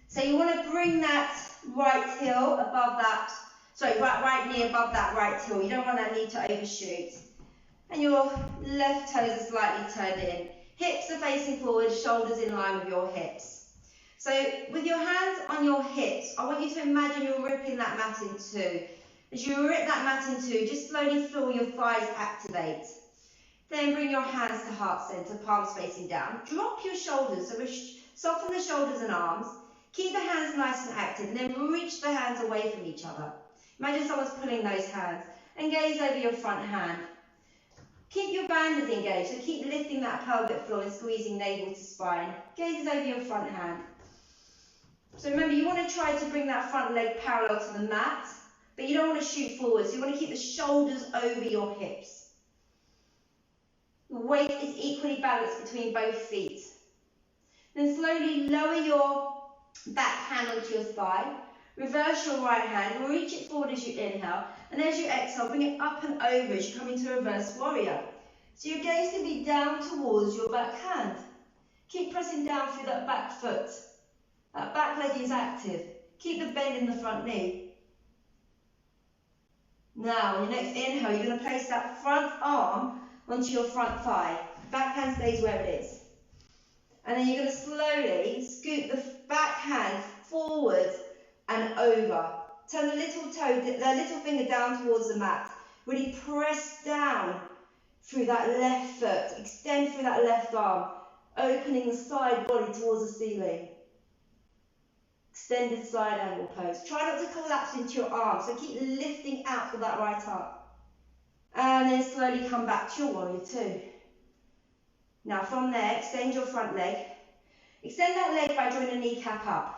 So you want to bring that right heel above that, right knee above that right heel. You don't want that knee to overshoot. And your left toes are slightly turned in. Hips are facing forward, shoulders in line with your hips. So with your hands on your hips, I want you to imagine you're ripping that mat in two. As you rip that mat in two, just slowly feel your thighs activate. Then bring your hands to heart center, palms facing down. Drop your shoulders, so soften the shoulders and arms. Keep the hands nice and active, and then reach the hands away from each other. Imagine someone's pulling those hands, and gaze over your front hand. Keep your banders engaged, so keep lifting that pelvic floor and squeezing navel to spine. Gaze over your front hand. So remember, you want to try to bring that front leg parallel to the mat, but you don't want to shoot forward, so you want to keep the shoulders over your hips. The weight is equally balanced between both feet. Then slowly lower your back hand onto your thigh. Reverse your right hand, reach it forward as you inhale, and as you exhale, bring it up and over as you come into reverse warrior. So your gaze can be down towards your back hand. Keep pressing down through that back foot. That back leg is active. Keep the bend in the front knee. Now, on your next inhale, you're going to place that front arm onto your front thigh. Back hand stays where it is. And then you're going to slowly scoop the back hand forward and over. Turn the little finger down towards the mat. Really press down through that left foot. Extend through that left arm, opening the side body towards the ceiling. Extended side angle pose. Try not to collapse into your arms, so keep lifting out for that right arm. And then slowly come back to your Warrior Two. Now from there, extend your front leg. Extend that leg by drawing the kneecap up.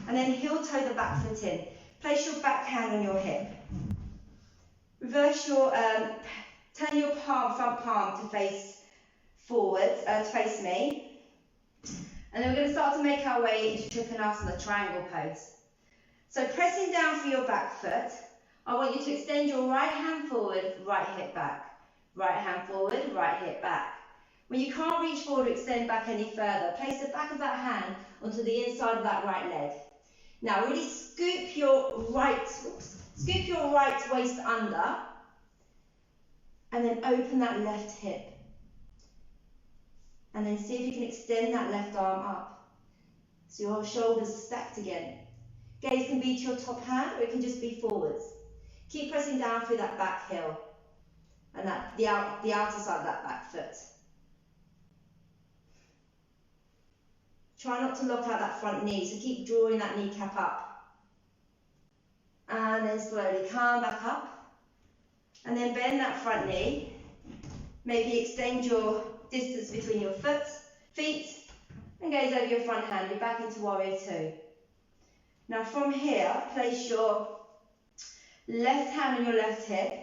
And then heel toe the back foot in. Place your back hand on your hip. Reverse your, turn your front palm to face forward, to face me. And then we're going to start to make our way into Trikonasana, triangle pose. So pressing down for your back foot, I want you to extend your right hand forward, right hip back. Right hand forward, right hip back. When you can't reach forward or extend back any further, place the back of that hand onto the inside of that right leg. Now really scoop your right waist under, and then open that left hip. And then see if you can extend that left arm up. So your shoulders are stacked again. Gaze can be to your top hand, or it can just be forwards. Keep pressing down through that back heel and the outer side of that back foot. Try not to lock out that front knee, so keep drawing that kneecap up. And then slowly come back up. And then bend that front knee. Maybe extend your distance between your feet, and gaze over your front hand. You're back into Warrior Two. Now from here, place your left hand on your left hip.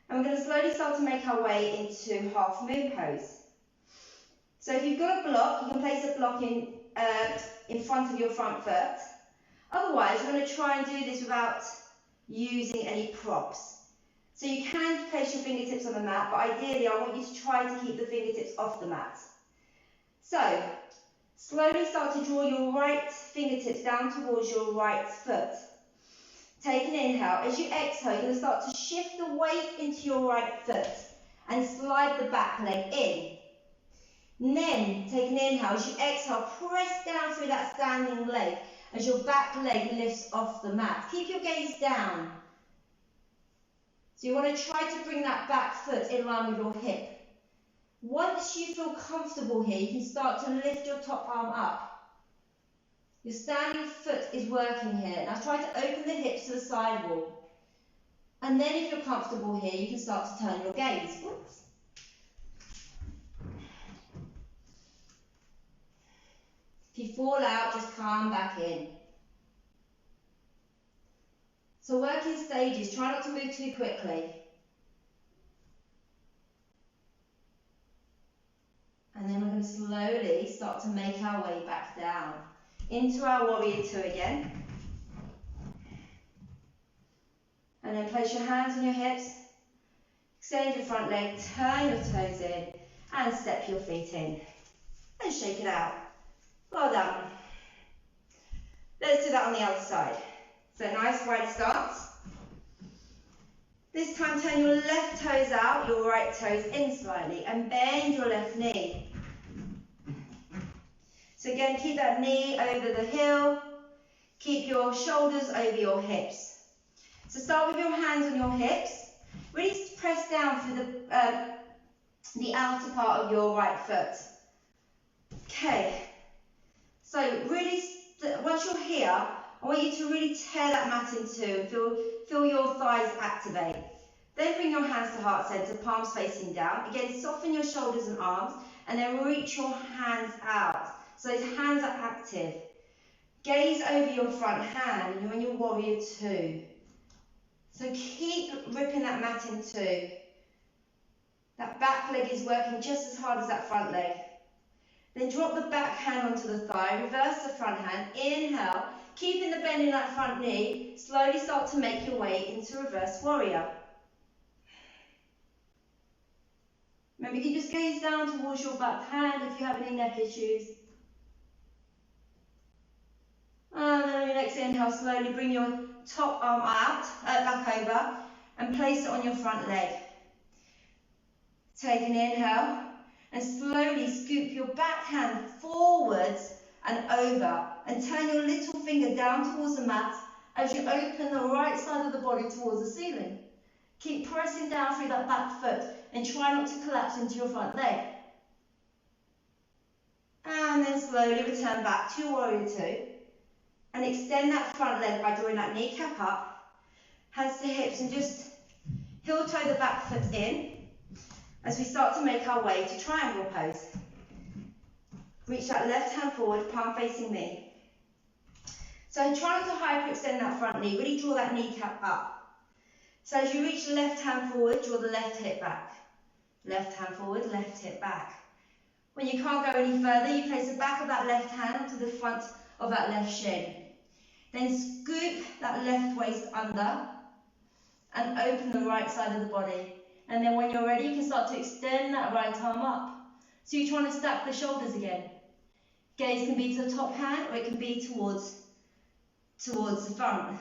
And we're going to slowly start to make our way into half moon pose. So if you've got a block, you can place a block in front of your front foot. Otherwise, you're going to try and do this without using any props. So you can place your fingertips on the mat, but ideally I want you to try to keep the fingertips off the mat. So, slowly start to draw your right fingertips down towards your right foot. Take an inhale. As you exhale, you're going to start to shift the weight into your right foot and slide the back leg in. And then take an inhale. As you exhale, press down through that standing leg as your back leg lifts off the mat. Keep your gaze down. So you want to try to bring that back foot in line with your hip. Once you feel comfortable here, you can start to lift your top arm up. Your standing foot is working here. Now try to open the hips to the side wall. And then if you're comfortable here, you can start to turn your gaze. Oops. If you fall out, just come back in. So work in stages. Try not to move too quickly. And then we're going to slowly start to make our way back down into our warrior two again. And then place your hands on your hips, extend your front leg, turn your toes in, and step your feet in. And shake it out. Well done. Let's do that on the other side. So nice wide stance. This time turn your left toes out, your right toes in slightly, and bend your left knee. So again, keep that knee over the heel. Keep your shoulders over your hips. So start with your hands on your hips. Really press down through the outer part of your right foot. Okay. So really, once you're here, I want you to really tear that mat in two and feel your thighs activate. Then bring your hands to heart center, palms facing down. Again, soften your shoulders and arms, and then reach your hands out. So those hands are active. Gaze over your front hand, and you're in your warrior two. So keep ripping that mat in two. That back leg is working just as hard as that front leg. Then drop the back hand onto the thigh, reverse the front hand, inhale, keeping the bend in that front knee, slowly start to make your way into reverse warrior. Remember, you can just gaze down towards your back hand if you have any neck issues. And then on your next inhale, slowly bring your top arm out, back over, and place it on your front leg. Take an inhale, and slowly scoop your back hand forwards and over, and turn your little finger down towards the mat as you open the right side of the body towards the ceiling. Keep pressing down through that back foot, and try not to collapse into your front leg. And then slowly return back to your warrior two. And extend that front leg by drawing that kneecap up, hands to hips, and just heel toe the back foot in as we start to make our way to triangle pose. Reach that left hand forward, palm facing me. So try not to hyperextend that front knee, really draw that kneecap up. So as you reach the left hand forward, draw the left hip back. Left hand forward, left hip back. When you can't go any further, you place the back of that left hand onto the front of that left shin. Then scoop that left waist under and open the right side of the body. And then when you're ready, you can start to extend that right arm up. So you're trying to stack the shoulders again. Gaze can be to the top hand, or it can be towards the front.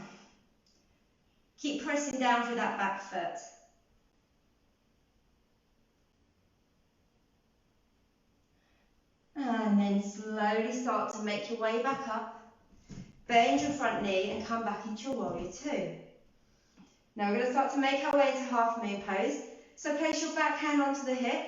Keep pressing down through that back foot. And then slowly start to make your way back up. Bend your front knee and come back into your warrior two. Now we're going to start to make our way to half moon pose. So place your back hand onto the hip.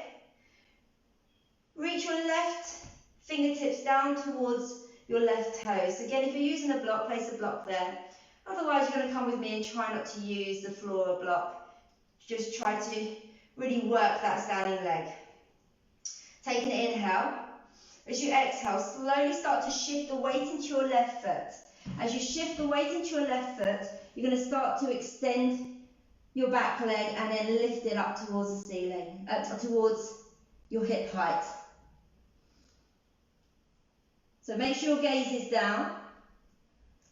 Reach your left fingertips down towards your left toes. Again, if you're using a block, place a block there. Otherwise, you're going to come with me and try not to use the floor or block. Just try to really work that standing leg. Take an inhale. As you exhale, slowly start to shift the weight into your left foot. As you shift the weight into your left foot, you're going to start to extend your back leg and then lift it up towards the ceiling, towards your hip height. So make sure your gaze is down.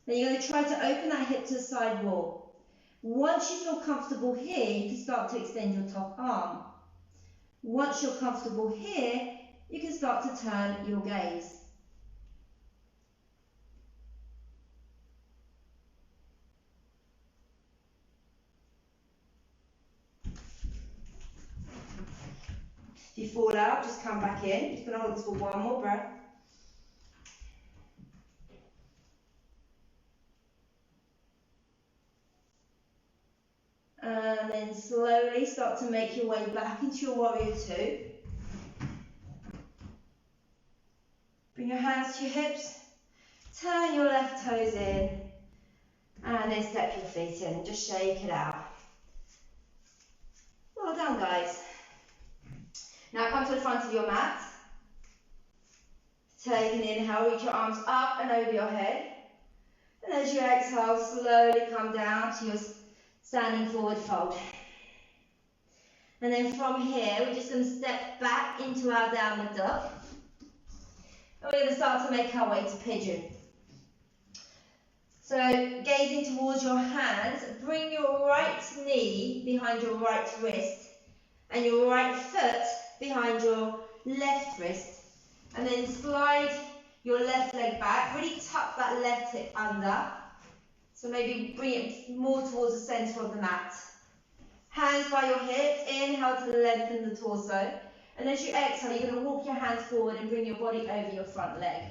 Then you're going to try to open that hip to the side wall. Once you feel comfortable here, you can start to extend your top arm. Once you're comfortable here, you can start to turn your gaze. If you fall out, just come back in. Just going to hold this for one more breath. And then slowly start to make your way back into your warrior two. Bring your hands to your hips. Turn your left toes in and then step your feet in. Just shake it out. Well done, guys. Now come to the front of your mat. Take an inhale, reach your arms up and over your head. And as you exhale, slowly come down to your standing forward fold. And then from here, we're just going to step back into our downward dog. And we're going to start to make our way to pigeon. So, gazing towards your hands, bring your right knee behind your right wrist and your right foot behind your left wrist. And then slide your left leg back, really tuck that left hip under. So maybe bring it more towards the centre of the mat. Hands by your hips, inhale to lengthen the torso. And as you exhale, you're going to walk your hands forward and bring your body over your front leg.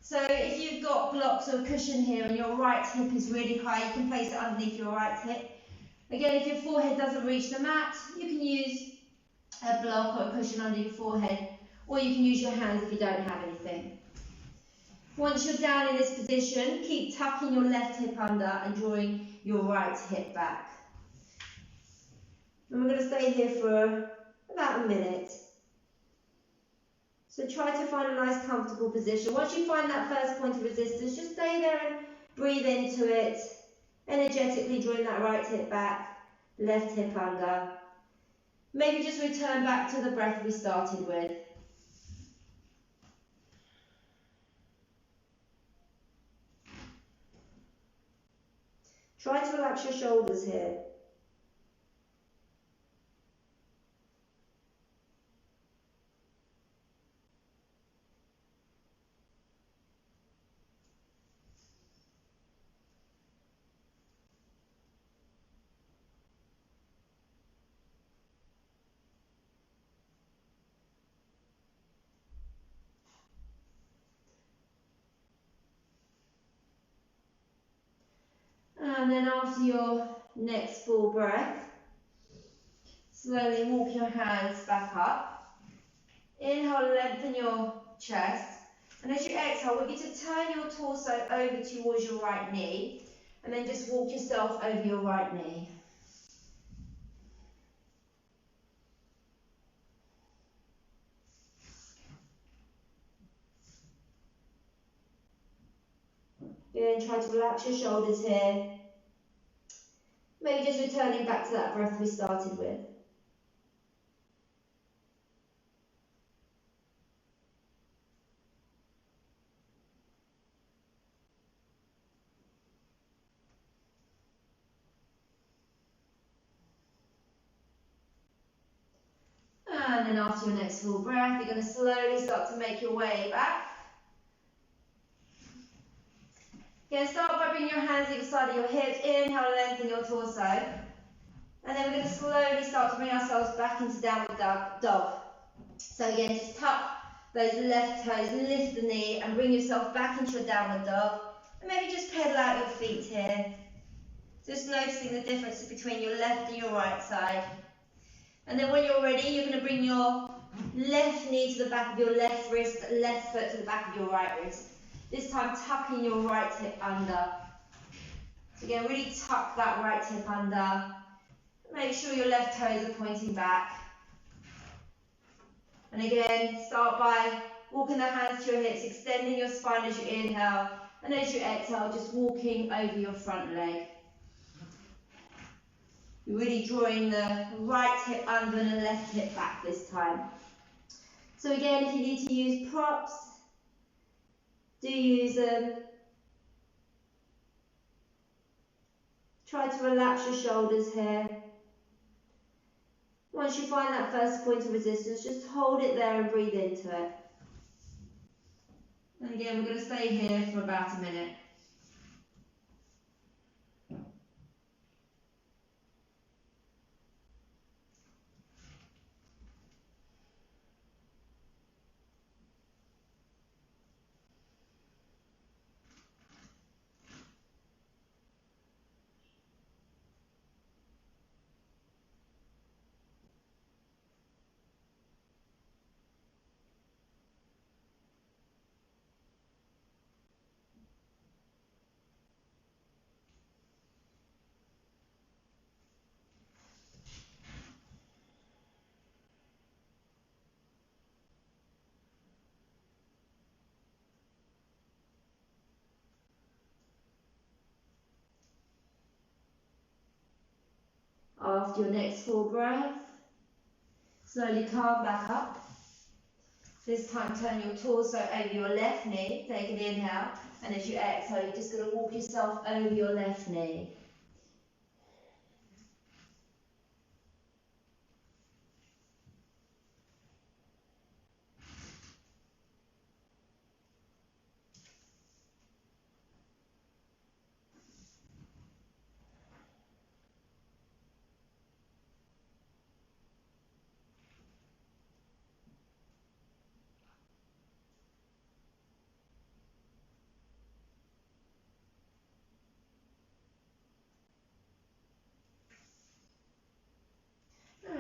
So if you've got blocks or cushion here and your right hip is really high, you can place it underneath your right hip. Again, if your forehead doesn't reach the mat, you can use a block or a cushion under your forehead, or you can use your hands if you don't have anything. Once you're down in this position, keep tucking your left hip under and drawing your right hip back. And we're going to stay here for about a minute. So try to find a nice comfortable position. Once you find that first point of resistance, just stay there and breathe into it, energetically drawing that right hip back, left hip under. Maybe just return back to the breath we started with. Try to relax your shoulders here. And then after your next full breath, slowly walk your hands back up. Inhale, lengthen your chest. And as you exhale, we're going to turn your torso over towards your right knee. And then just walk yourself over your right knee. Good, try to relax your shoulders here. Maybe just returning back to that breath we started with. And then after your next full breath, you're going to slowly start to make your way back. Again, start by bringing your hands either side of your hips. Inhale, lengthen your torso. And then we're going to slowly start to bring ourselves back into downward dog. So again, just tuck those left toes, lift the knee, and bring yourself back into your downward dog. And maybe just pedal out your feet here. Just noticing the difference between your left and your right side. And then when you're ready, you're going to bring your left knee to the back of your left wrist, left foot to the back of your right wrist. This time tucking your right hip under. So again, really tuck that right hip under. Make sure your left toes are pointing back. And again, start by walking the hands to your hips, extending your spine as you inhale. And as you exhale, just walking over your front leg. You're really drawing the right hip under and the left hip back this time. So again, if you need to use props, do use them. Try to relax your shoulders here. Once you find that first point of resistance, just hold it there and breathe into it. And again, we're going to stay here for about a minute. after your next full breath, slowly calm back up. This time turn your torso over your left knee, take an inhale, and as you exhale, you're just going to walk yourself over your left knee.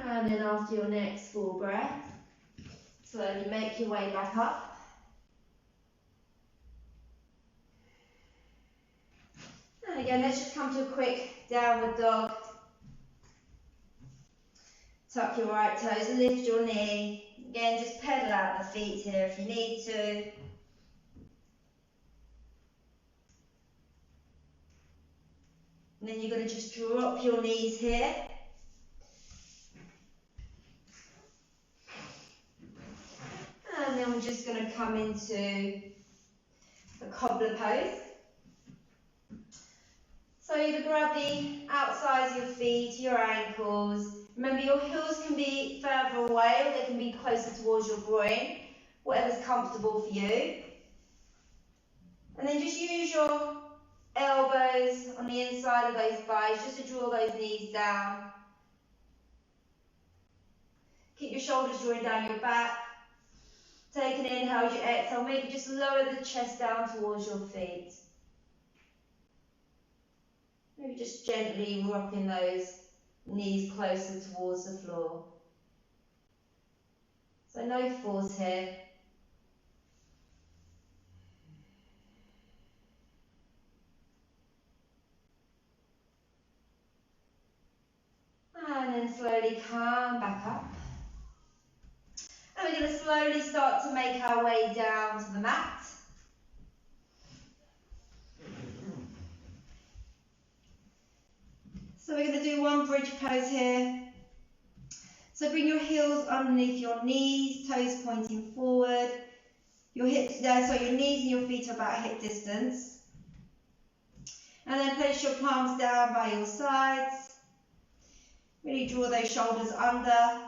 And then after your next full breath, slowly make your way back up. And again, let's just come to a quick downward dog. Tuck your right toes, lift your knee. Again, just pedal out the feet here if you need to. And then you're going to just drop your knees here. And then we're just going to come into the cobbler pose. So either grab the outsides of your feet, your ankles. Remember, your heels can be further away or they can be closer towards your groin, whatever's comfortable for you. And then just use your elbows on the inside of those thighs just to draw those knees down. Keep your shoulders drawing down your back. Take an inhale as you exhale. Maybe just lower the chest down towards your feet. Maybe just gently rocking those knees closer towards the floor. So no force here. And then slowly come back up. And we're going to slowly start to make our way down to the mat. So we're going to do one bridge pose here. So bring your heels underneath your knees, toes pointing forward. Your hips, your knees and your feet are about hip distance. And then place your palms down by your sides. Really draw those shoulders under.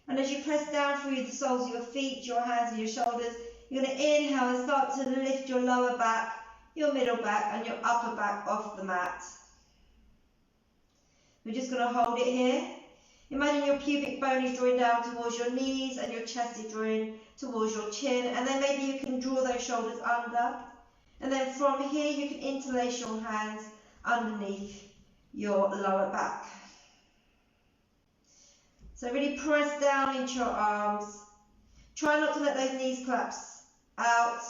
And as you press down through the soles of your feet, your hands and your shoulders, you're going to inhale and start to lift your lower back, your middle back and your upper back off the mat. We're just going to hold it here. Imagine your pubic bone is drawing down towards your knees and your chest is drawing towards your chin. And then maybe you can draw those shoulders under. And then from here you can interlace your hands underneath your lower back. So really press down into your arms. Try not to let those knees collapse out.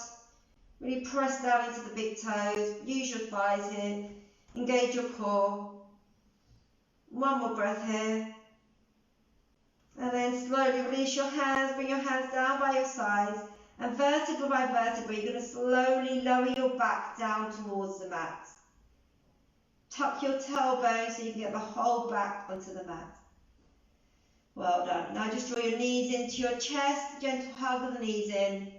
Really press down into the big toes. Use your thighs here. Engage your core. One more breath here. And then slowly release your hands. Bring your hands down by your sides. And vertebra by vertebra, you're going to slowly lower your back down towards the mat. Tuck your tailbone so you can get the whole back onto the mat. Well done. Now just draw your knees into your chest, gentle hug of the knees in.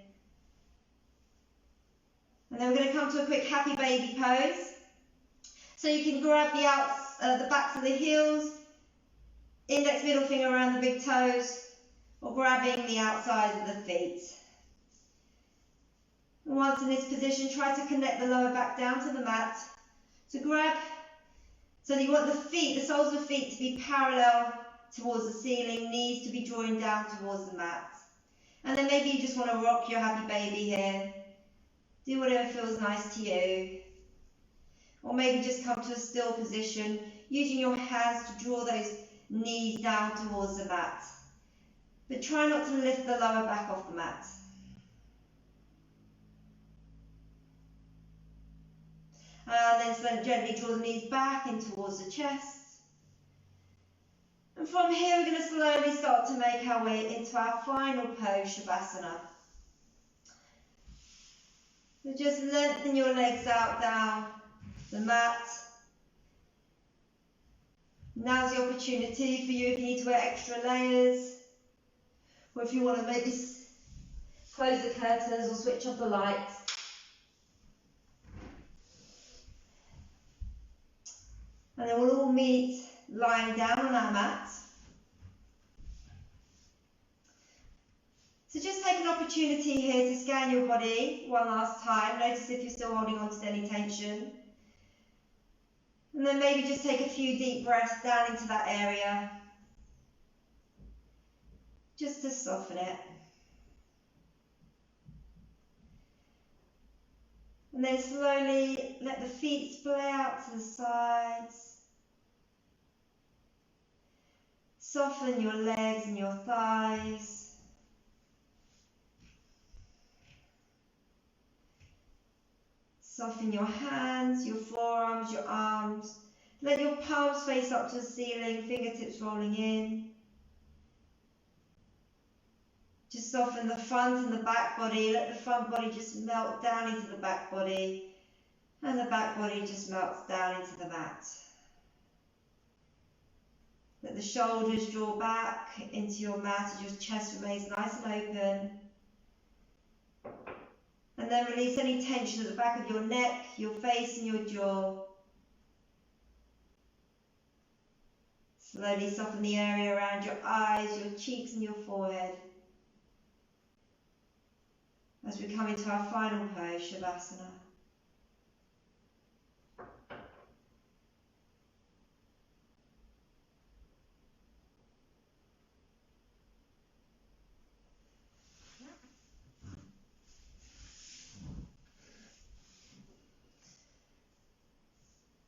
And then we're going to come to a quick happy baby pose. So you can grab the backs of the heels, index middle finger around the big toes, or grabbing the outside of the feet. And once in this position, try to connect the lower back down to the mat. So you want the soles of the feet to be parallel towards the ceiling, knees to be drawing down towards the mat. And then maybe you just want to rock your happy baby here. Do whatever feels nice to you. Or maybe just come to a still position, using your hands to draw those knees down towards the mat. But try not to lift the lower back off the mat. And then gently draw the knees back in towards the chest. And from here, we're going to slowly start to make our way into our final pose, Shavasana. So just lengthen your legs out down the mat. Now's the opportunity for you if you need to wear extra layers, or if you want to maybe close the curtains or switch off the lights. And then we'll all meet lying down on our mat. So just take an opportunity here to scan your body one last time. Notice if you're still holding on to any tension. And then maybe just take a few deep breaths down into that area, just to soften it. And then slowly let the feet splay out to the sides. Soften your legs and your thighs. Soften your hands, your forearms, your arms. Let your palms face up to the ceiling, fingertips rolling in. Just soften the front and the back body. Let the front body just melt down into the back body. And the back body just melts down into the mat. Let the shoulders draw back into your mat as your chest remains nice and open. And then release any tension at the back of your neck, your face and your jaw. Slowly soften the area around your eyes, your cheeks and your forehead. As we come into our final pose, Shavasana.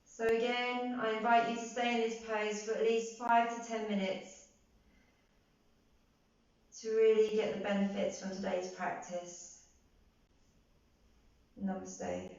So again, I invite you to stay in this pose for at least 5 to 10 minutes to really get the benefits from today's practice. Namaste.